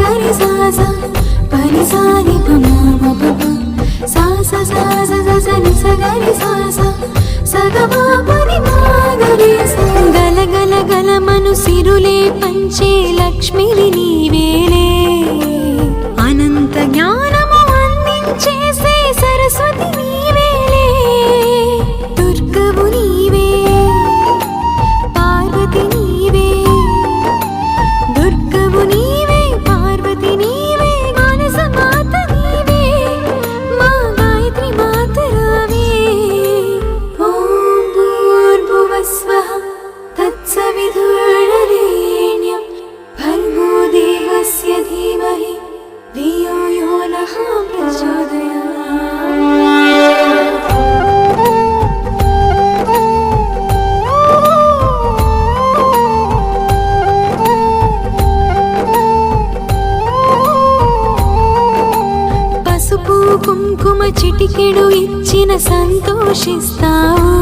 గరి సా సా పని సా ని ప మ మ ప ప సా సా సా సా సా సా ని స గరి సా సా స గ మ పని మ గరి సా గల గల గల మను సిరులే పంచే లక్ష్మివి నీవేలే అనంత జ్ఞానము అందించేసే సరస్వతి నీవేలే దుర్గవు నీవే పార్వతి నీవే దుర్గవు నీవే పార్వతి నీవే మానస మాత నీవే మా గాయత్రి మాత రావే ఓం భూర్భువస్వః తత్సవితుర్వరేణ్యం భర్గో దేవస్య ధీమహి ధియో యో నః ప్రచోదయాత్ పసుపు కుంకుమ చిటికెడు ఇచ్చిన సంతోషిస్తావు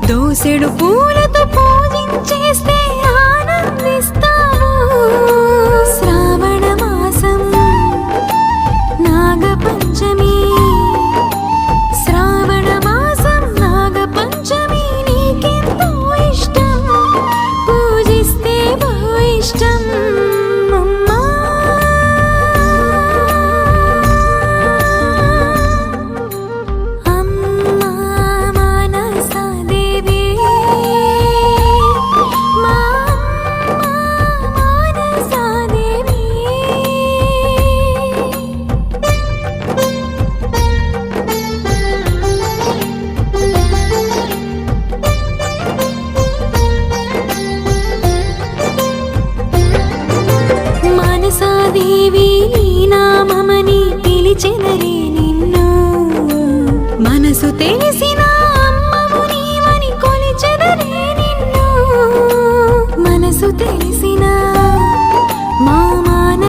దోసెడు పూలతో పూజించేస్తే ఆనందిస్తావు శ్రావణ మాసం నాగ పంచమి శ్రావణ మాసం నాగ పంచమి నీకెంతో ఇష్టం పూజిస్తే బహు ఇష్టం అమ్మా అమ్మా మానసా దేవి మా అమ్మా మానసా దేవి మానసాదేవి నీ నామమని పిలిచెదరే నిన్ను మనసు తెలిసిన